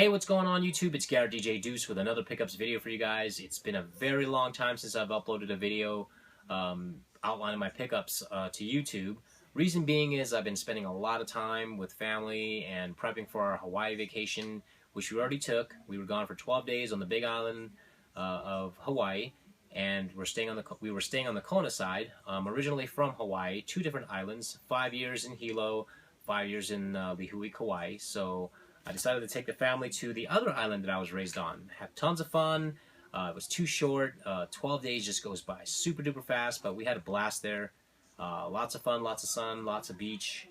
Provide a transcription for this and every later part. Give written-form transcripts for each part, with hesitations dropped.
Hey, what's going on YouTube? It's Garrett DJ Deuce with another pickups video for you guys. It's been a very long time since I've uploaded a video outlining my pickups to YouTube. Reason being is I've been spending a lot of time with family and prepping for our Hawaii vacation, which we already took. We were gone for 12 days on the Big Island of Hawaii, and we were staying on the Kona side. Originally from Hawaii, 2 different islands, 5 years in Hilo, 5 years in Lihue, Kauai. So I decided to take the family to the other island that I was raised on. Had tons of fun. It was too short. 12 days just goes by super duper fast, but we had a blast there. Lots of fun, lots of sun, lots of beach,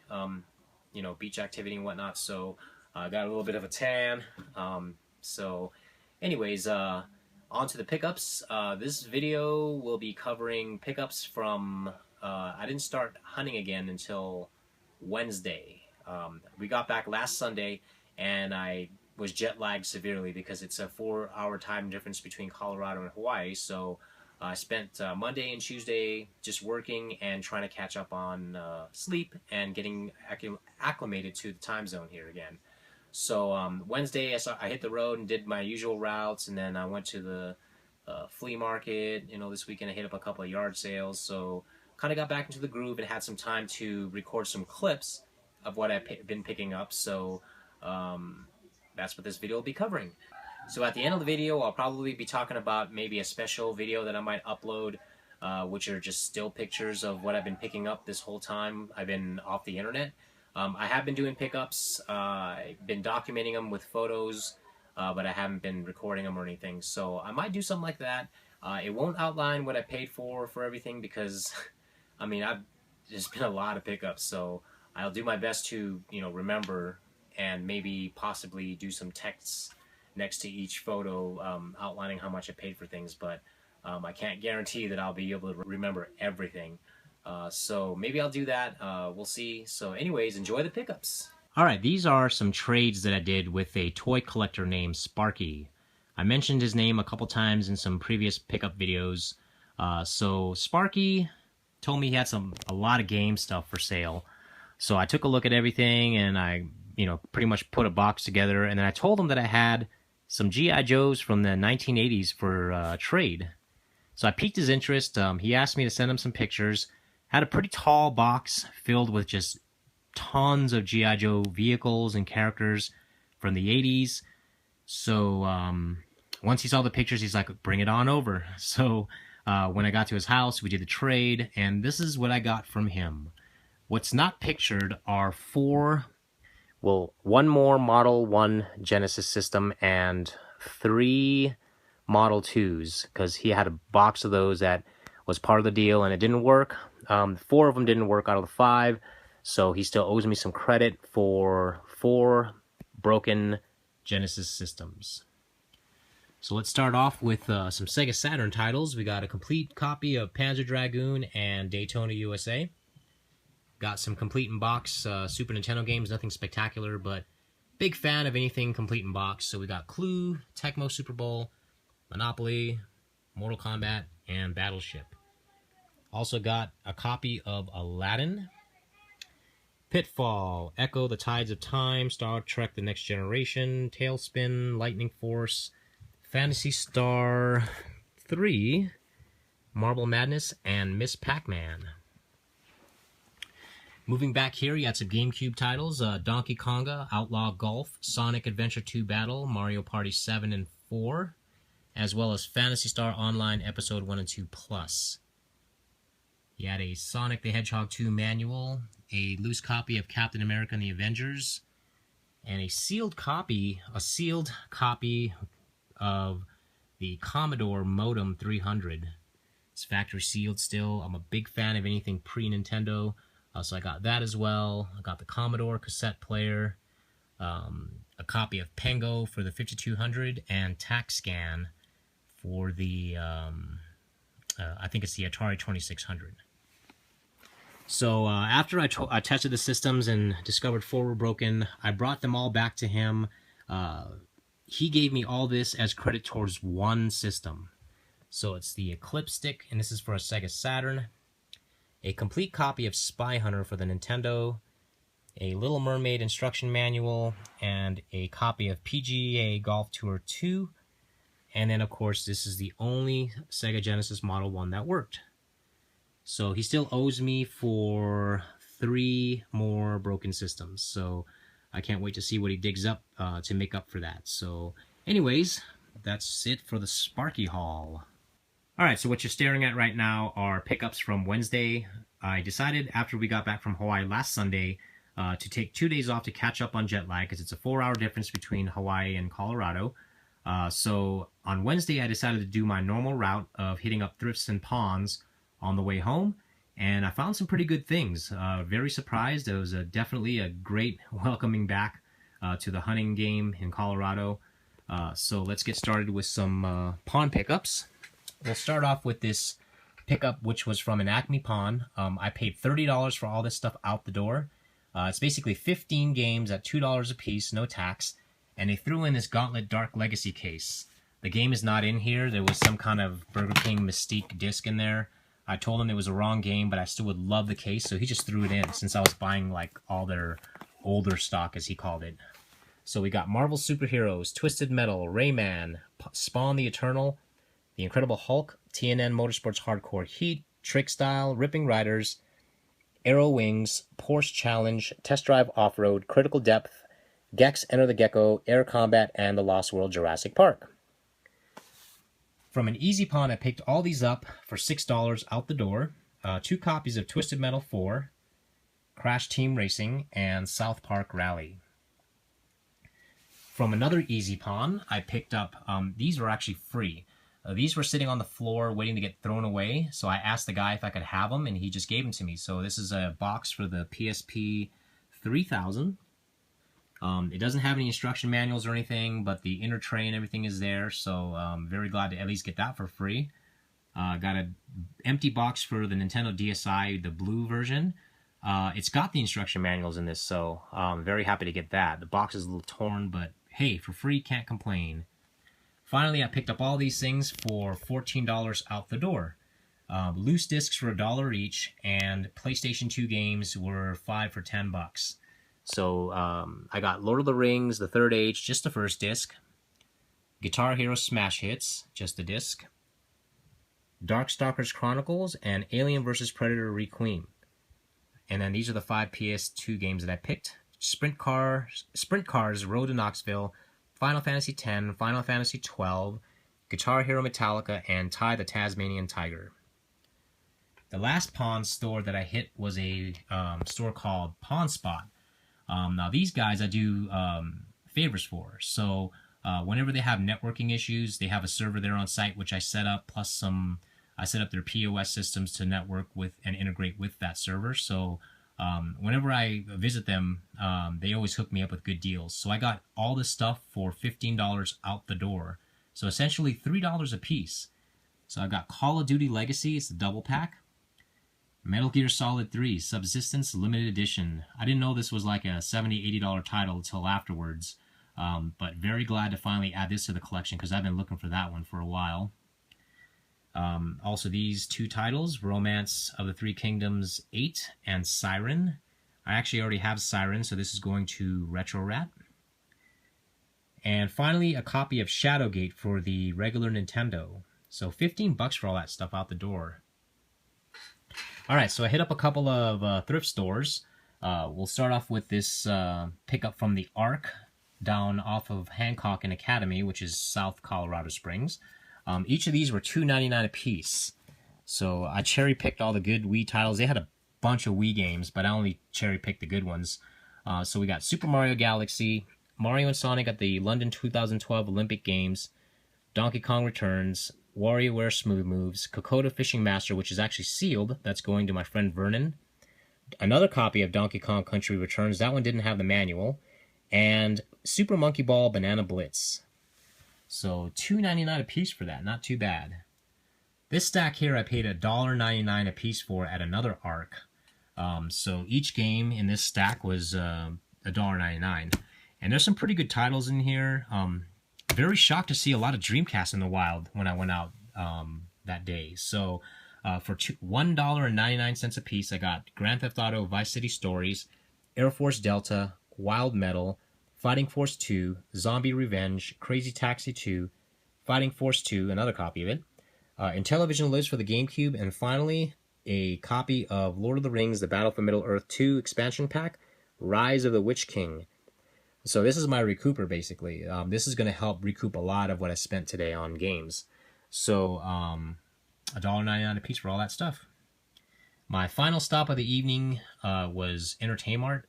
beach activity and whatnot. So I got a little bit of a tan. Anyways, on to the pickups. This video will be covering pickups from, I didn't start hunting again until Wednesday. We got back last Sunday, and I was jet lagged severely because it's a 4-hour time difference between Colorado and Hawaii. So I spent Monday and Tuesday just working and trying to catch up on sleep and getting acclimated to the time zone here again. So Wednesday I hit the road and did my usual routes, and then I went to the flea market. This weekend I hit up a couple of yard sales. So kind of got back into the groove and had some time to record some clips of what I've been picking up. So that's what this video will be covering. So at the end of the video, I'll probably be talking about maybe a special video that I might upload, which are just still pictures of what I've been picking up this whole time I've been off the internet. I have been doing pickups. I've been documenting them with photos, but I haven't been recording them or anything. So I might do something like that. It won't outline what I paid for everything because, there's been a lot of pickups. So I'll do my best to, remember and maybe possibly do some texts next to each photo outlining how much I paid for things, but I can't guarantee that I'll be able to remember everything. So maybe I'll do that. We'll see. So anyways, enjoy the pickups. Alright, these are some trades that I did with a toy collector named Sparky. I mentioned his name a couple times in some previous pickup videos. So Sparky told me he had a lot of game stuff for sale. So I took a look at everything, and I pretty much put a box together, and then I told him that I had some G.I. Joes from the 1980s for trade. So I piqued his interest. He asked me to send him some pictures. Had a pretty tall box filled with just tons of G.I. Joe vehicles and characters from the 80s. So once he saw the pictures, he's like, bring it on over. So when I got to his house, we did the trade, and this is what I got from him. What's not pictured are 1 more Model 1 Genesis system and 3 Model 2s, because he had a box of those that was part of the deal and it didn't work. 4 of them didn't work out of the 5, so he still owes me some credit for 4 broken Genesis systems. So let's start off with some Sega Saturn titles. We got a complete copy of Panzer Dragoon and Daytona USA. Got some complete in box Super Nintendo games, nothing spectacular, but big fan of anything complete in box. So we got Clue, Tecmo Super Bowl, Monopoly, Mortal Kombat, and Battleship. Also got a copy of Aladdin, Pitfall, Echo, The Tides of Time, Star Trek The Next Generation, Tailspin, Lightning Force, Phantasy Star 3, Marble Madness, and Miss Pac-Man. Moving back here, you got some GameCube titles, Donkey Konga, Outlaw Golf, Sonic Adventure 2 Battle, Mario Party 7 and 4, as well as Phantasy Star Online Episode 1 and 2 Plus. You had a Sonic the Hedgehog 2 manual, a loose copy of Captain America and the Avengers, and a sealed copy of the Commodore Modem 300. It's factory sealed still. I'm a big fan of anything pre-Nintendo. So I got that as well. I got the Commodore cassette player, a copy of Pengo for the 5200, and TAC-SCAN for the, I think it's the Atari 2600. So after I tested the systems and discovered 4 were broken, I brought them all back to him. He gave me all this as credit towards 1 system. So it's the Eclipse Stick, and this is for a Sega Saturn. A complete copy of Spy Hunter for the Nintendo, a Little Mermaid instruction manual, and a copy of PGA Golf Tour 2. And then, of course, this is the only Sega Genesis Model 1 that worked. So he still owes me for 3 more broken systems. So I can't wait to see what he digs up to make up for that. So anyways, that's it for the Sparky haul. Alright, so what you're staring at right now are pickups from Wednesday. I decided after we got back from Hawaii last Sunday to take 2 days off to catch up on jet lag, because it's a 4-hour difference between Hawaii and Colorado. So on Wednesday, I decided to do my normal route of hitting up thrifts and pawns on the way home, and I found some pretty good things. Very surprised. It was definitely a great welcoming back to the hunting game in Colorado. So let's get started with some pawn pickups. We'll start off with this pickup, which was from an Acme Pawn. I paid $30 for all this stuff out the door. It's basically 15 games at $2 a piece, no tax. And they threw in this Gauntlet Dark Legacy case. The game is not in here. There was some kind of Burger King Mystique disc in there. I told him it was a wrong game, but I still would love the case, so he just threw it in, since I was buying like all their older stock, as he called it. So we got Marvel Superheroes, Twisted Metal, Rayman, Spawn the Eternal, The Incredible Hulk, TNN Motorsports Hardcore Heat, Trick Style, Ripping Riders, Arrow Wings, Porsche Challenge, Test Drive Off-Road, Critical Depth, Gex Enter the Gecko, Air Combat, and The Lost World Jurassic Park. From an Easy Pawn, I picked all these up for $6 out the door. 2 copies of Twisted Metal 4, Crash Team Racing, and South Park Rally. From another Easy Pawn, I picked up, these were actually free. These were sitting on the floor waiting to get thrown away, so I asked the guy if I could have them, and he just gave them to me. So this is a box for the PSP 3000. It doesn't have any instruction manuals or anything, but the inner tray and everything is there, so I'm very glad to at least get that for free. Got an empty box for the Nintendo DSi, the blue version. It's got the instruction manuals in this, so I'm very happy to get that. The box is a little torn, but hey, for free, can't complain. Finally, I picked up all these things for $14 out the door. Loose discs were $1 each, and PlayStation 2 games were 5 for $10. So I got Lord of the Rings, The Third Age, just the first disc. Guitar Hero Smash Hits, just the disc. Darkstalkers Chronicles, and Alien vs. Predator Requiem. And then these are the 5 PS2 games that I picked. Sprint Cars Road to Knoxville, Final Fantasy X, Final Fantasy XII, Guitar Hero Metallica, and Ty the Tasmanian Tiger. The last pawn store that I hit was a store called Pawn Spot. Now these guys I do favors for, so whenever they have networking issues, they have a server there on site which I set up, plus I set up their POS systems to network with and integrate with that server. So whenever I visit them, they always hook me up with good deals. So I got all this stuff for $15 out the door, so essentially $3 a piece. So I got Call of Duty Legacy, it's the double pack. Metal Gear Solid 3 Subsistence Limited Edition. I didn't know this was like a $70, $80 title until afterwards, but very glad to finally add this to the collection because I've been looking for that one for a while. Also these 2 titles, Romance of the Three Kingdoms 8 and Siren. I actually already have Siren, so this is going to Retro Rat. And finally, a copy of Shadowgate for the regular Nintendo. So $15 for all that stuff out the door. Alright, so I hit up a couple of thrift stores. We'll start off with this pickup from the Ark down off of Hancock and Academy, which is South Colorado Springs. Each of these were $2.99 a piece. So I cherry-picked all the good Wii titles. They had a bunch of Wii games, but I only cherry-picked the good ones. So we got Super Mario Galaxy, Mario and Sonic at the London 2012 Olympic Games, Donkey Kong Returns, WarioWare Smooth Moves, Kokoda Fishing Master, which is actually sealed. That's going to my friend Vernon. Another copy of Donkey Kong Country Returns. That one didn't have the manual. And Super Monkey Ball Banana Blitz. So $2.99 a piece for that. Not too bad. This stack here I paid $1.99 a piece for at another Ark. So each game in this stack was $1.99. And there's some pretty good titles in here. Very shocked to see a lot of Dreamcast in the wild when I went out that day. So for $1.99 a piece, I got Grand Theft Auto Vice City Stories, Air Force Delta, Wild Metal, Fighting Force 2, Zombie Revenge, Crazy Taxi 2, Fighting Force 2, another copy of it, Intellivision Lives for the GameCube, and finally, a copy of Lord of the Rings, The Battle for Middle-earth 2 expansion pack, Rise of the Witch King. So this is my recouper, basically. This is going to help recoup a lot of what I spent today on games. So, $1.99 a piece for all that stuff. My final stop of the evening was Entertainmart,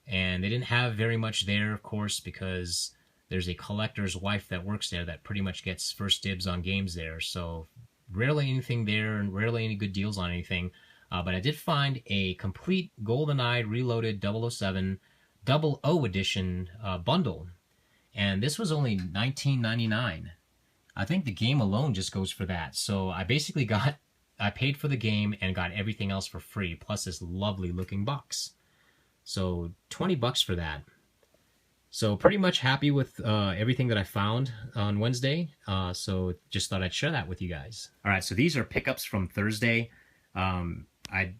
and they didn't have very much there, of course, because there's a collector's wife that works there that pretty much gets first dibs on games there. So rarely anything there, and rarely any good deals on anything. But I did find a complete GoldenEye Reloaded 007 00 edition bundle, and this was only $19.99. I think the game alone just goes for that. So I basically I paid for the game and got everything else for free, plus this lovely looking box. So $20 for that. So pretty much happy with everything that I found on Wednesday. So just thought I'd share that with you guys. All right, so these are pickups from Thursday. I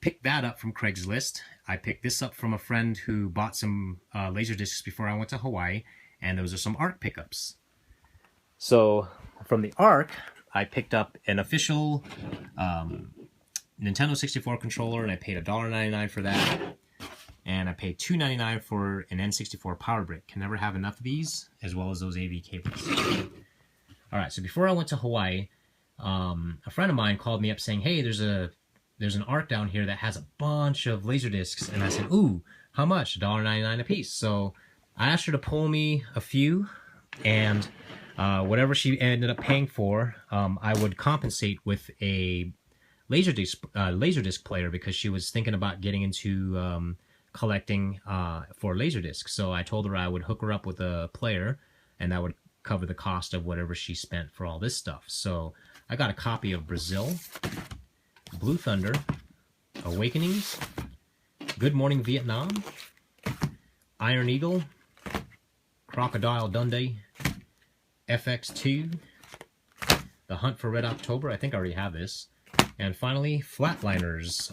picked that up from Craigslist. I picked this up from a friend who bought some Laserdiscs before I went to Hawaii, and those are some ARC pickups. So from the ARC, I picked up an official Nintendo 64 controller, and I paid $1.99 for that. And I paid $2.99 for an N64 Power Brick. Can never have enough of these, as well as those AV cables. All right, so before I went to Hawaii, a friend of mine called me up saying, hey, there's an ARC down here that has a bunch of Laserdiscs. And I said, ooh, how much? $1.99 a piece. So I asked her to pull me a few, and whatever she ended up paying for, I would compensate with a Laserdisc player, because she was thinking about getting into collecting for Laserdisc. So I told her I would hook her up with a player, and that would cover the cost of whatever she spent for all this stuff. So I got a copy of Brazil, Blue Thunder, Awakenings, Good Morning Vietnam, Iron Eagle, Crocodile Dundee, FX2, The Hunt for Red October, I think I already have this, and finally Flatliners.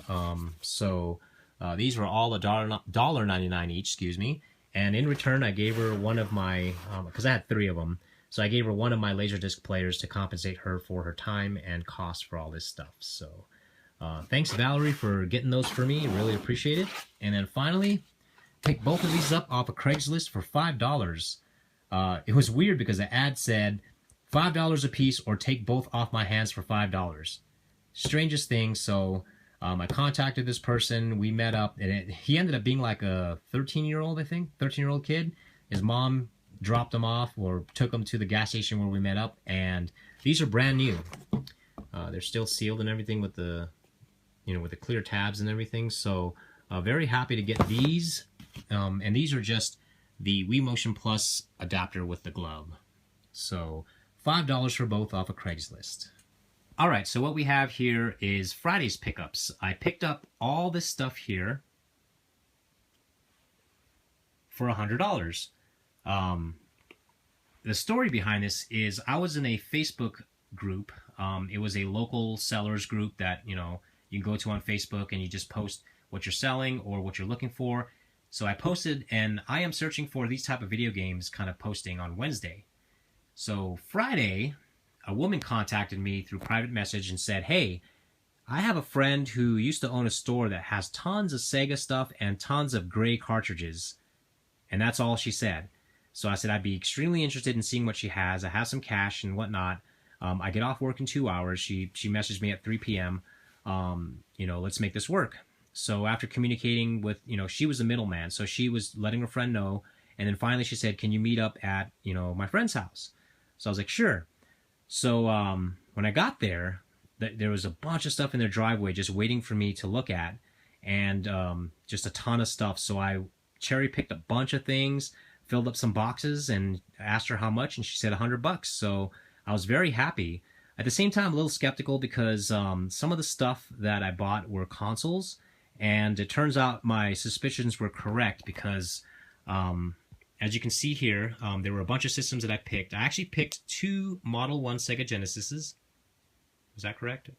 These were all $1.99 each, excuse me, and in return I gave her one of my, because I had 3 of them, so I gave her one of my Laserdisc players to compensate her for her time and cost for all this stuff. So thanks, Valerie, for getting those for me. Really appreciate it. And then finally, picked both of these up off of Craigslist for $5. It was weird because the ad said $5 a piece or take both off my hands for $5. Strangest thing. So I contacted this person. We met up, and he ended up being like a 13-year-old, I think, 13-year-old kid. His mom dropped him off or took him to the gas station where we met up, and these are brand new. They're still sealed and everything with the, with the clear tabs and everything. So very happy to get these, and these are just the Wii Motion Plus adapter with the glove. So $5 for both off of Craigslist. All right, so what we have here is Friday's pickups. I picked up all this stuff here for $100. The story behind this is I was in a Facebook group. It was a local sellers group that, you can go to on Facebook, and you just post what you're selling or what you're looking for. So I posted, and I am searching for these type of video games kind of posting on Wednesday. So Friday, a woman contacted me through private message and said, hey, I have a friend who used to own a store that has tons of Sega stuff and tons of gray cartridges. And that's all she said. So I said I'd be extremely interested in seeing what she has. I have some cash and whatnot. I get off work in 2 hours. She messaged me at 3 p.m. Let's make this work. So after communicating with, she was the middleman, so she was letting her friend know. And then finally she said, can you meet up at, my friend's house? So I was like, sure. So when I got there, there was a bunch of stuff in their driveway just waiting for me to look at, and just a ton of stuff. So I cherry-picked a bunch of things, filled up some boxes, and asked her how much, and she said $100. So I was very happy. At the same time, a little skeptical because some of the stuff that I bought were consoles, and it turns out my suspicions were correct because as you can see here, there were a bunch of systems that I picked. I actually picked 2 Model 1 Sega Genesises. Was that correct?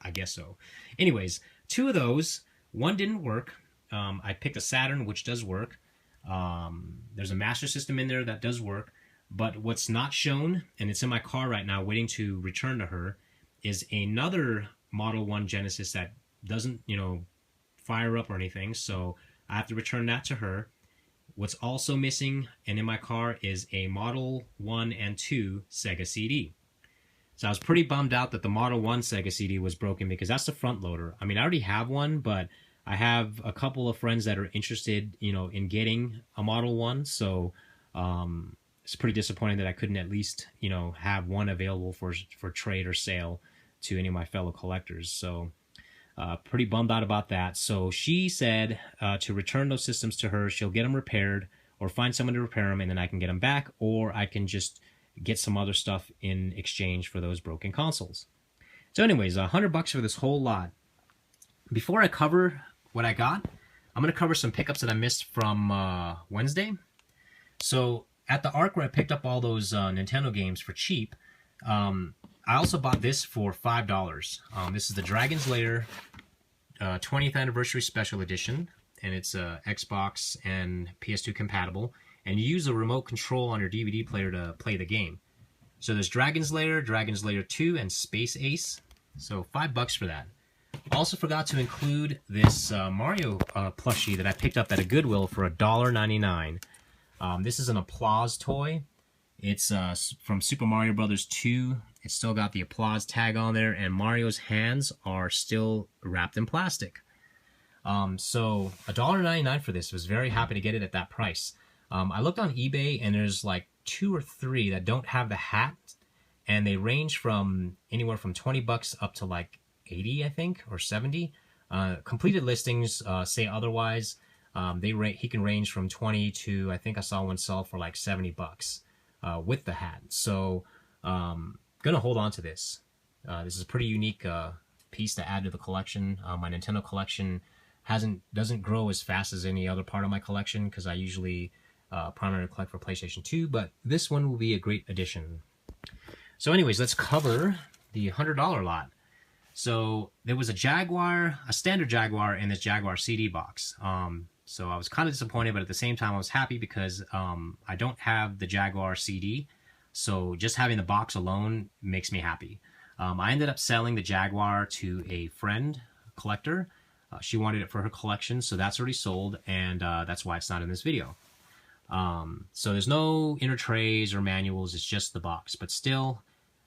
I guess so. Anyways, 2 of those, one didn't work. I picked a Saturn, which does work. There's a Master System in there that does work. But what's not shown, and it's in my car right now waiting to return to her, is another Model 1 Genesis that doesn't, fire up or anything. So I have to return that to her. What's also missing and in my car is a Model 1 and 2 Sega CD. So I was pretty bummed out that the Model 1 Sega CD was broken because that's the front loader. I mean, I already have one, but I have a couple of friends that are interested, in getting a Model 1. So it's pretty disappointing that I couldn't at least, have one available for trade or sale to any of my fellow collectors. So pretty bummed out about that. So she said to return those systems to her, she'll get them repaired or find someone to repair them, and then I can get them back, or I can just get some other stuff in exchange for those broken consoles. So anyways, $100 for this whole lot. Before I cover what I got, I'm going to cover some pickups that I missed from Wednesday. So at the Arc where I picked up all those Nintendo games for cheap, I also bought this for $5. This is the Dragon's Lair 20th Anniversary Special Edition, and it's Xbox and PS2 compatible. And you use a remote control on your DVD player to play the game. So there's Dragon's Lair, Dragon's Lair 2, and Space Ace. So $5 for that. Also forgot to include this Mario plushie that I picked up at a Goodwill for $1.99. This is an Applause toy. It's from Super Mario Bros. 2. It's still got the Applause tag on there, and Mario's hands are still wrapped in plastic. So $1.99 for this. I was very happy to get it at that price. I looked on eBay, and there's like 2 or 3 that don't have the hat, and they range from anywhere from $20 up to like 80, I think, or 70. Completed listings say otherwise. He can range from 20 to, I think I saw one sell for like $70 with the hat. So gonna hold on to this. This is a pretty unique piece to add to the collection. My Nintendo collection doesn't grow as fast as any other part of my collection because I usually primarily collect for PlayStation 2, but this one will be a great addition. So anyways, let's cover the $100 lot. So there was a standard Jaguar in this Jaguar CD box. So I was kind of disappointed, but at the same time I was happy because I don't have the Jaguar CD. So just having the box alone makes me happy. I ended up selling the Jaguar to a friend, collector. She wanted it for her collection, so that's already sold, and that's why it's not in this video. So there's no inner trays or manuals, it's just the box. But still,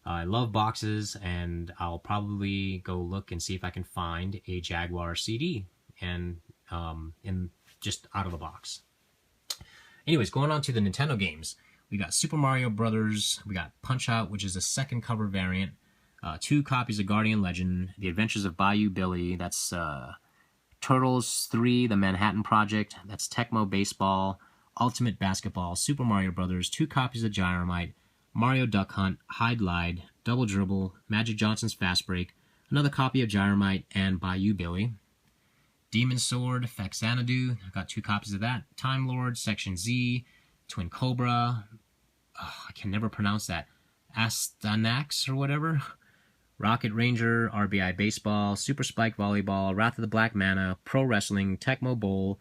I love boxes, and I'll probably go look and see if I can find a Jaguar CD and just out of the box. Anyways, going on to the Nintendo games. We got Super Mario Brothers, we got Punch-Out, which is a second cover variant, 2 copies of Guardian Legend, The Adventures of Bayou Billy, that's Turtles 3, The Manhattan Project, that's Tecmo Baseball, Ultimate Basketball, Super Mario Brothers, 2 copies of Gyromite, Mario Duck Hunt, Hide Glide, Double Dribble, Magic Johnson's Fast Break, another copy of Gyromite, and Bayou Billy. Demon Sword, Faxanadu, I got 2 copies of that. Time Lord, Section Z, Twin Cobra, I can never pronounce that, Astanax or whatever, Rocket Ranger, RBI Baseball, Super Spike Volleyball, Wrath of the Black Mana, Pro Wrestling, Tecmo Bowl,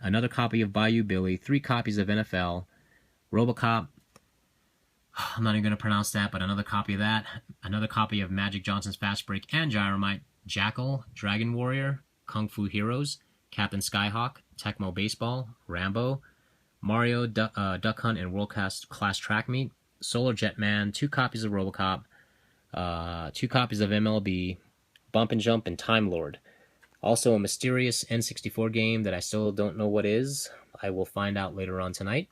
another copy of Bayou Billy, 3 copies of NFL, RoboCop, I'm not even going to pronounce that, but another copy of that, another copy of Magic Johnson's Fast Break and Gyromite, Jackal, Dragon Warrior, Kung Fu Heroes, Captain Skyhawk, Tecmo Baseball, Rambo, Mario Duck Hunt and World Class Track Meet, Solar Jetman, 2 copies of RoboCop, 2 copies of MLB, Bump and Jump, and Time Lord. Also a mysterious N64 game that I still don't know what is. I will find out later on tonight.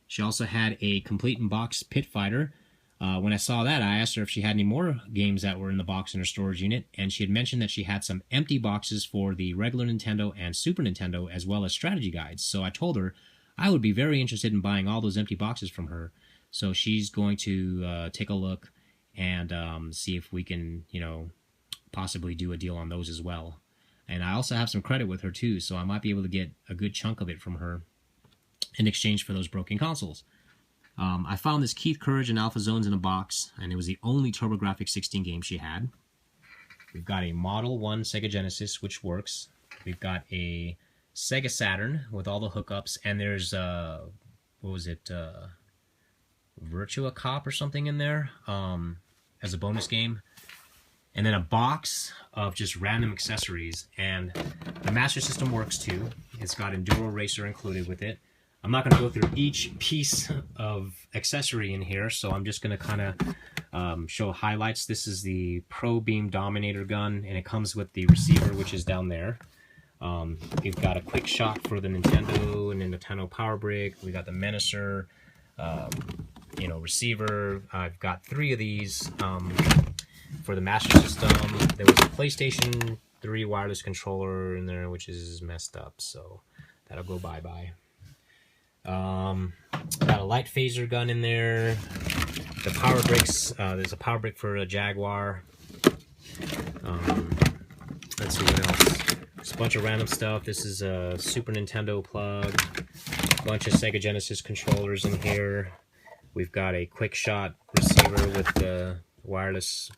She also had a complete in box Pit Fighter. When I saw that, I asked her if she had any more games that were in the box in her storage unit, and she had mentioned that she had some empty boxes for the regular Nintendo and Super Nintendo, as well as strategy guides. So I told her I would be very interested in buying all those empty boxes from her. So she's going to take a look and see if we can, possibly do a deal on those as well. And I also have some credit with her too, so I might be able to get a good chunk of it from her in exchange for those broken consoles. I found this Keith Courage and Alpha Zones in a box, and it was the only TurboGrafx 16 game she had. We've got a Model 1 Sega Genesis, which works. We've got a Sega Saturn with all the hookups, and there's what was it, Virtua Cop or something in there as a bonus game, and then a box of just random accessories. And the Master System works too. It's got Enduro Racer included with it. I'm not going to go through each piece of accessory in here, so I'm just going to kind of show highlights. This is the Pro Beam Dominator gun, and it comes with the receiver, which is down there. We've got a quick shot for the Nintendo and the Nintendo Power Brick. We got the Menacer, receiver. I've got 3 of these for the Master System. There was a PlayStation 3 wireless controller in there, which is messed up, so that'll go bye-bye. Got a light phaser gun in there. The power bricks, there's a power brick for a Jaguar. Let's see what else. Just a bunch of random stuff. This is a Super Nintendo plug. A bunch of Sega Genesis controllers in here. We've got a quick shot receiver with the wireless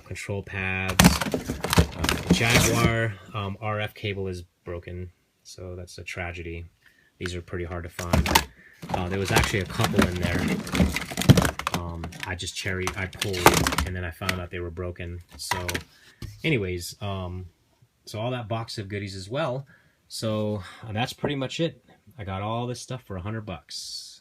control pads. Jaguar RF cable is broken, so that's a tragedy. These are pretty hard to find. There was actually a couple in there. I pulled, and then I found out they were broken. So, anyways, so all that box of goodies as well. So that's pretty much it. I got all this stuff for $100.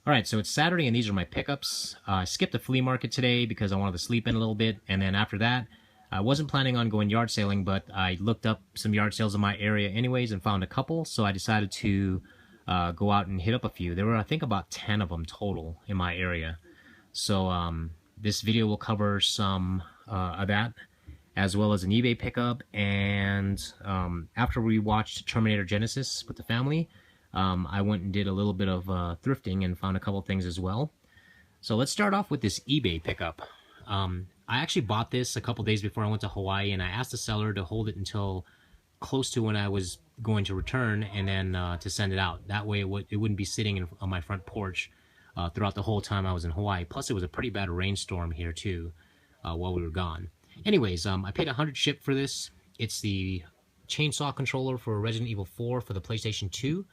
All right, so it's Saturday, and these are my pickups. I skipped the flea market today because I wanted to sleep in a little bit, and then after that, I wasn't planning on going yard sailing, but I looked up some yard sales in my area anyways and found a couple, so I decided to go out and hit up a few. There were, I think, about 10 of them total in my area. So this video will cover some of that, as well as an eBay pickup, and after we watched Terminator Genisys with the family, I went and did a little bit of thrifting and found a couple things as well. So let's start off with this eBay pickup. I actually bought this a couple days before I went to Hawaii, and I asked the seller to hold it until close to when I was going to return, and then to send it out. That way it wouldn't be sitting on my front porch throughout the whole time I was in Hawaii. Plus it was a pretty bad rainstorm here too while we were gone. Anyways, I paid $100 ship for this. It's the chainsaw controller for Resident Evil 4 for the PlayStation 2.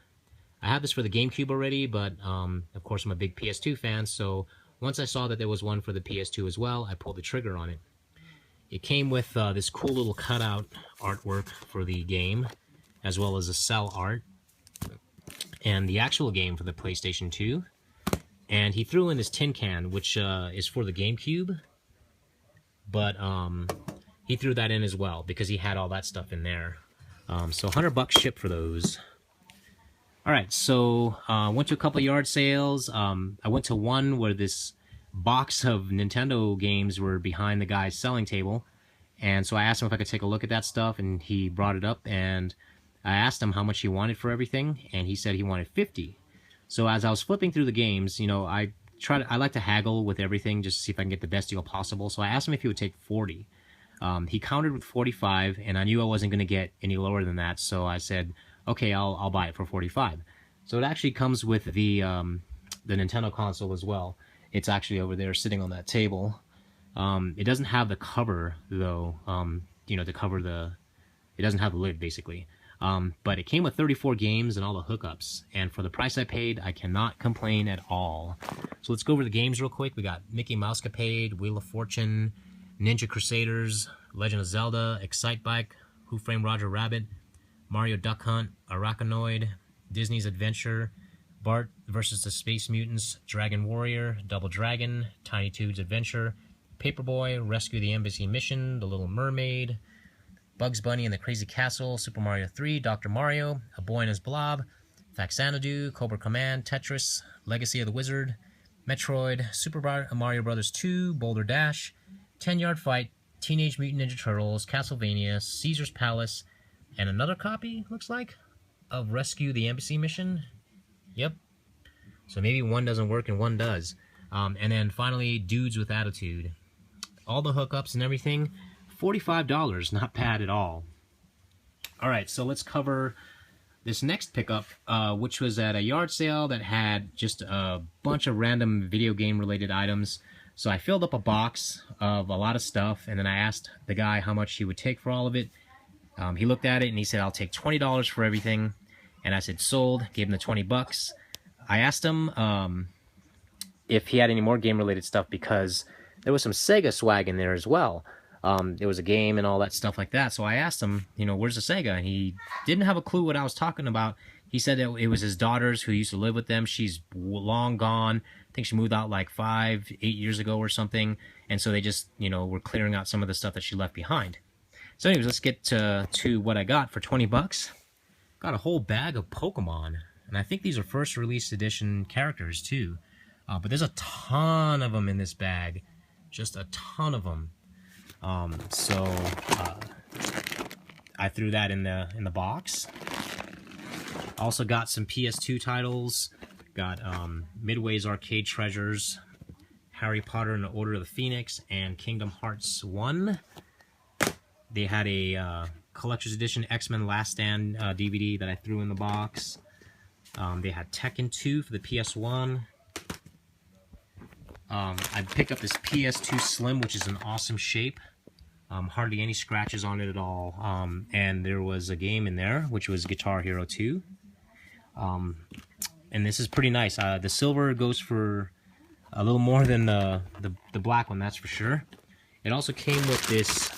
I have this for the GameCube already, but of course I'm a big PS2 fan, so once I saw that there was one for the PS2 as well, I pulled the trigger on it. It came with this cool little cutout artwork for the game, as well as a cell art, and the actual game for the PlayStation 2. And he threw in this tin can, which is for the GameCube, but he threw that in as well because he had all that stuff in there. So $100 shipped for those. All right, so went to a couple yard sales. I went to one where this box of Nintendo games were behind the guy's selling table, and so I asked him if I could take a look at that stuff, and he brought it up, and I asked him how much he wanted for everything, and he said he wanted $50. So as I was flipping through the games, you know, I like to haggle with everything just to see if I can get the best deal possible. So I asked him if he would take 40. He countered with 45, and I knew I wasn't going to get any lower than that, so I said, okay, I'll buy it for 45. So it actually comes with the Nintendo console as well. It's actually over there sitting on that table. It doesn't have the cover though, to cover it doesn't have the lid basically. But it came with 34 games and all the hookups, and for the price I paid, I cannot complain at all. So let's go over the games real quick. We got Mickey Mousecapade, Wheel of Fortune, Ninja Crusaders, Legend of Zelda, Excitebike, Who Framed Roger Rabbit, Mario Duck Hunt, Arachnoid, Disney's Adventure, Bart vs. the Space Mutants, Dragon Warrior, Double Dragon, Tiny Toons Adventure, Paperboy, Rescue the Embassy Mission, The Little Mermaid, Bugs Bunny and the Crazy Castle, Super Mario 3, Dr. Mario, A Boy and His Blob, Faxanadu, Cobra Command, Tetris, Legacy of the Wizard, Metroid, Super Mario Bros. 2, Boulder Dash, 10-Yard Fight, Teenage Mutant Ninja Turtles, Castlevania, Caesar's Palace, and another copy, looks like, of Rescue the Embassy Mission. Yep. So maybe one doesn't work and one does. And then finally, Dudes with Attitude. All the hookups and everything, $45, not bad at all. Alright, so let's cover this next pickup, which was at a yard sale that had just a bunch of random video game related items. So I filled up a box of a lot of stuff, and then I asked the guy how much he would take for all of it. He looked at it and he said, "I'll take $20 for everything." And I said, "Sold." Gave him the $20. I asked him if he had any more game-related stuff because there was some Sega swag in there as well. There was a game and all that stuff like that. So I asked him, where's the Sega? And he didn't have a clue what I was talking about. He said that it was his daughters who used to live with them. She's long gone. I think she moved out like 8 years ago or something. And so they just, were clearing out some of the stuff that she left behind. So anyways, let's get to what I got for $20. Got a whole bag of Pokemon. And I think these are first release edition characters too. But there's a ton of them in this bag. Just a ton of them. So I threw that in the box. Also got some PS2 titles. Got Midway's Arcade Treasures, Harry Potter and the Order of the Phoenix, and Kingdom Hearts 1. They had a collector's edition X-Men Last Stand DVD that I threw in the box. They had Tekken 2 for the PS1. I picked up this PS2 Slim, which is an awesome shape. Hardly any scratches on it at all. And there was a game in there, which was Guitar Hero 2. And this is pretty nice. The silver goes for a little more than the black one, that's for sure. It also came with this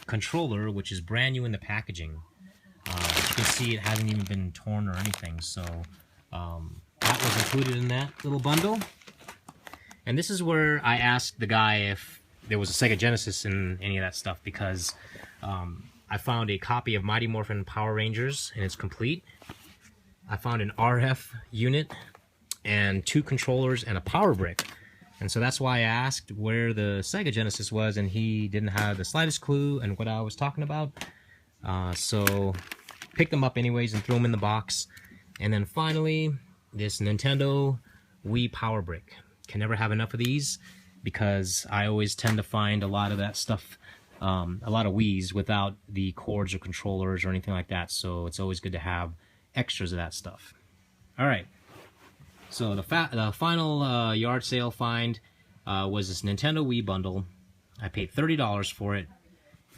controller, which is brand new in the packaging. As you can see, it hasn't even been torn or anything. So that was included in that little bundle. And this is where I asked the guy if there was a Sega Genesis in any of that stuff, because I found a copy of Mighty Morphin Power Rangers, and it's complete. I found an RF unit and 2 controllers and a power brick. And so that's why I asked where the Sega Genesis was, and he didn't have the slightest clue and what I was talking about. So picked them up anyways and threw them in the box. And then finally, this Nintendo Wii power brick. Can never have enough of these, because I always tend to find a lot of that stuff, a lot of Wiis without the cords or controllers or anything like that. So it's always good to have extras of that stuff. All right. So the final yard sale find was this Nintendo Wii bundle. I paid $30 for it,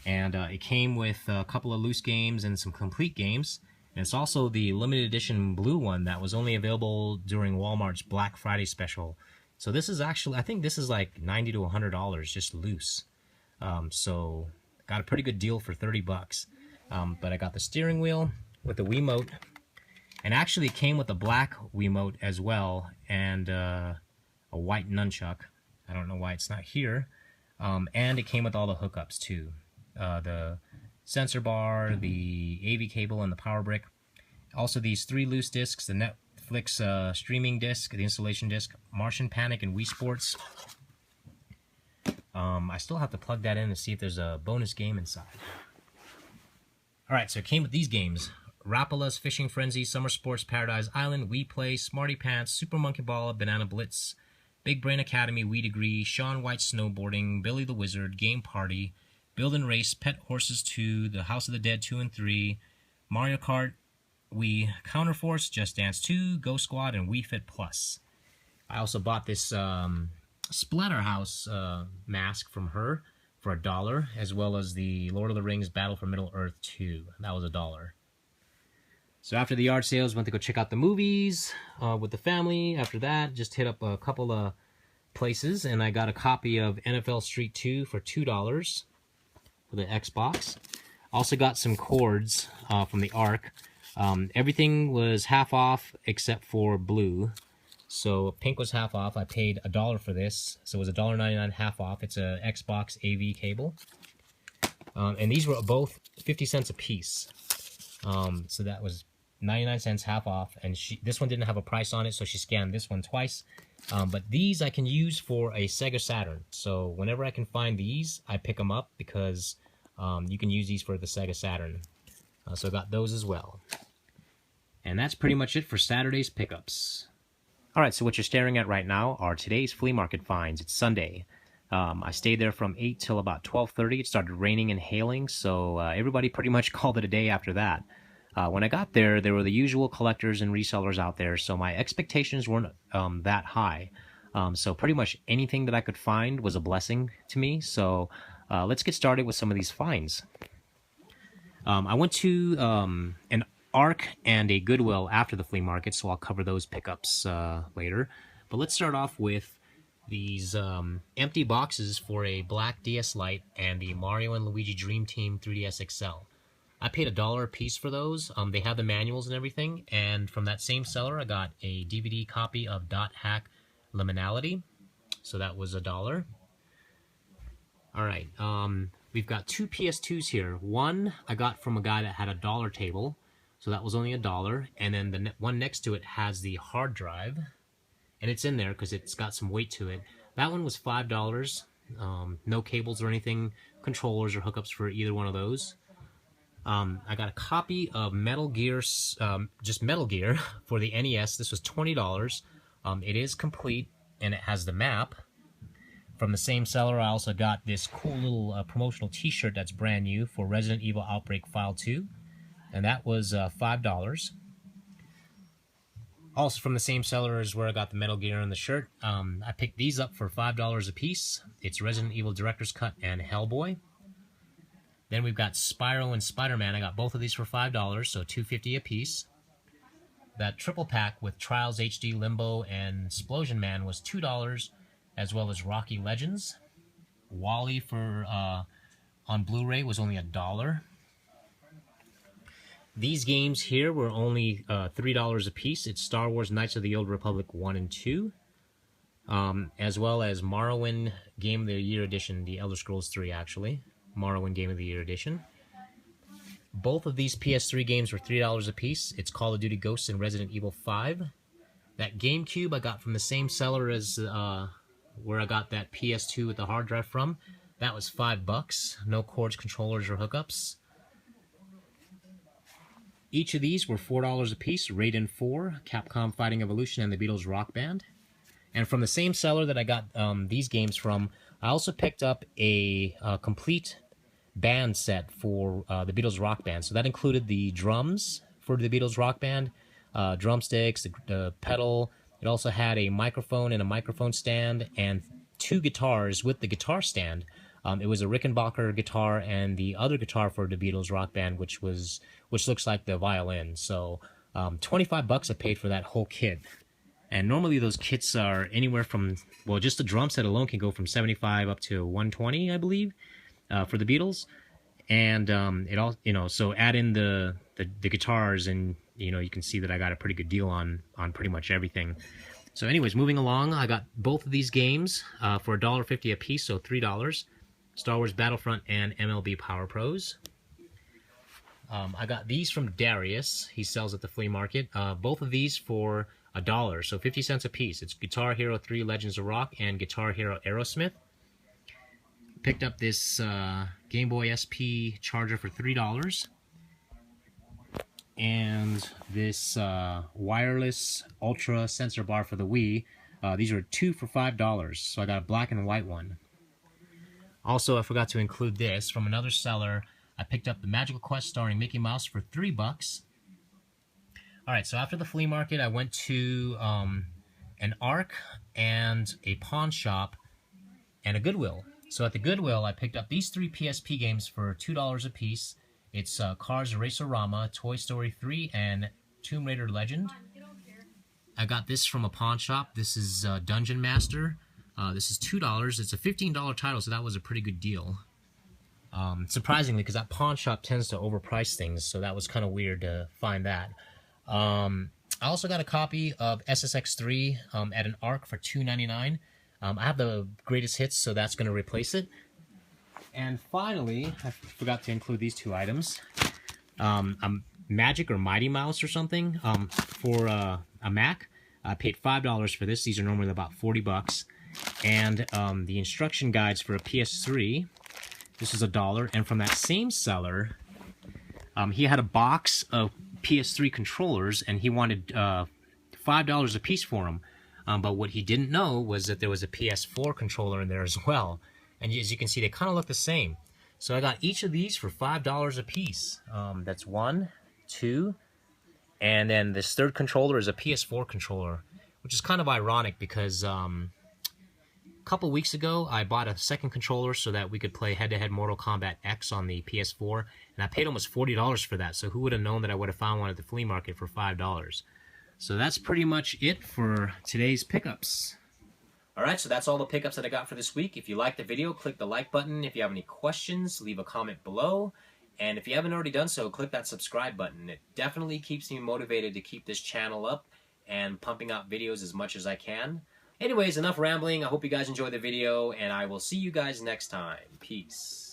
and it came with a couple of loose games and some complete games. And it's also the limited edition blue one that was only available during Walmart's Black Friday special. So this is actually, I think this is like $90 to $100 just loose. So got a pretty good deal for $30. But I got the steering wheel with the Wiimote. And actually it came with a black Wiimote as well, and a white nunchuck. I don't know why it's not here. And it came with all the hookups too. The sensor bar, the AV cable, and the power brick. Also these 3 loose discs, the Netflix streaming disc, the installation disc, Martian Panic, and Wii Sports. I still have to plug that in to see if there's a bonus game inside. Alright, so it came with these games. Rapala's Fishing Frenzy, Summer Sports Paradise Island, Wii Play, Smarty Pants, Super Monkey Ball, Banana Blitz, Big Brain Academy, Wii Degree, Shaun White Snowboarding, Billy the Wizard, Game Party, Build and Race, Pet Horses 2, The House of the Dead 2 and 3, Mario Kart, Wii Counterforce, Just Dance 2, Go Squad, and Wii Fit Plus. I also bought this Splatterhouse mask from her for $1, as well as the Lord of the Rings Battle for Middle-earth 2. That was $1. So after the yard sales, went to go check out the movies with the family. After that, just hit up a couple of places, and I got a copy of NFL Street 2 for $2 for the Xbox. Also got some cords from the Arc. Everything was half off except for blue. So pink was half off. I paid $1 for this, so it was $1.99 half off. It's a Xbox AV cable. And these were both 50 cents a piece. So that was 99 cents half off, and this one didn't have a price on it, so she scanned this one twice. But these I can use for a Sega Saturn, so whenever I can find these, I pick them up, because you can use these for the Sega Saturn. So I got those as well. And that's pretty much it for Saturday's pickups. Alright, so what you're staring at right now are today's flea market finds. It's Sunday. I stayed there from 8 till about 12:30. It started raining and hailing, so everybody pretty much called it a day after that. When I got there, there were the usual collectors and resellers out there, so my expectations weren't that high. So pretty much anything that I could find was a blessing to me. So let's get started with some of these finds. I went to an ARC and a Goodwill after the flea market, so I'll cover those pickups later. But let's start off with these empty boxes for a black DS Lite and the Mario and Luigi Dream Team 3DS XL. I paid $1 a piece for those. They have the manuals and everything, and from that same seller, I got a DVD copy of Dot Hack Liminality, so that was $1. All right, we've got two PS2s here. One I got from a guy that had a dollar table, so that was only $1, and then the one next to it has the hard drive, and it's in there because it's got some weight to it. That one was $5. No cables or anything, controllers or hookups for either one of those. I got a copy of Metal Gear, just Metal Gear for the NES. This was $20. It is complete, and it has the map. From the same seller, I also got this cool little promotional t-shirt that's brand new for Resident Evil Outbreak File 2, and that was $5. Also from the same seller is where I got the Metal Gear and the shirt. I picked these up for $5 a piece. It's Resident Evil Director's Cut and Hellboy. Then we've got Spyro and Spider-Man. I got both of these for $5, so $2.50 a piece. That triple pack with Trials HD, Limbo, and Splosion Man was $2, as well as Rocky Legends. Wally for on Blu-ray was only $1. These games here were only $3 a piece. It's Star Wars Knights of the Old Republic 1 and 2, as well as Morrowind Game of the Year Edition, the Elder Scrolls 3 actually. Morrowind Game of the Year Edition. Both of these PS3 games were $3 a piece. It's Call of Duty Ghosts and Resident Evil 5. That GameCube I got from the same seller as where I got that PS2 with the hard drive from. That was $5. No cords, controllers, or hookups. Each of these were $4 a piece. Raiden 4, Capcom Fighting Evolution, and the Beatles Rock Band. And from the same seller that I got these games from, I also picked up a complete band set for the Beatles Rock Band. So that included the drums for the Beatles Rock Band, drumsticks, the pedal. It also had a microphone and a microphone stand, and two guitars with the guitar stand. It was a Rickenbacker guitar and the other guitar for the Beatles Rock Band, which looks like the violin. So $25 I paid for that whole kit. And normally those kits are anywhere from, well, just the drum set alone can go from $75 up to $120, I believe, for the Beatles. And it all, so add in the guitars, and you can see that I got a pretty good deal on pretty much everything. So anyways, moving along, I got both of these games for $1.50 a piece, so $3. Star Wars Battlefront and MLB Power Pros. I got these from Darius. He sells at the flea market. Both of these for $1, so 50 cents a piece. It's Guitar Hero 3 Legends of Rock and Guitar Hero Aerosmith. Picked up this Game Boy SP charger for $3. And this wireless ultra sensor bar for the Wii. These are 2 for $5, so I got a black and white one. Also, I forgot to include this from another seller. I picked up the Magical Quest starring Mickey Mouse for $3. Alright, so after the flea market, I went to an ARC and a pawn shop and a Goodwill. So at the Goodwill, I picked up these 3 PSP games for $2 a piece. It's Cars Racer-Rama, Toy Story 3, and Tomb Raider Legend. I got this from a pawn shop. This is Dungeon Master. This is $2. It's a $15 title, so that was a pretty good deal. Surprisingly, because that pawn shop tends to overprice things, so that was kind of weird to find that. I also got a copy of SSX3 at an ARC for $2.99. I have the greatest hits, so that's going to replace it. And finally, I forgot to include these 2 items. Magic or Mighty Mouse or something for a Mac. I paid $5 for this. These are normally about $40. And the instruction guides for a PS3. This is $1. And from that same seller, he had a box of PS3 controllers, and he wanted $5 a piece for them. But what he didn't know was that there was a PS4 controller in there as well. And as you can see, they kind of look the same. So I got each of these for $5 a piece. That's 1, 2, and then this third controller is a PS4 controller, which is kind of ironic because couple weeks ago, I bought a second controller so that we could play head-to-head Mortal Kombat X on the PS4, and I paid almost $40 for that, so who would have known that I would have found one at the flea market for $5? So that's pretty much it for today's pickups. Alright, so that's all the pickups that I got for this week. If you liked the video, click the like button. If you have any questions, leave a comment below. And if you haven't already done so, click that subscribe button. It definitely keeps me motivated to keep this channel up and pumping out videos as much as I can. Anyways, enough rambling. I hope you guys enjoyed the video, and I will see you guys next time. Peace.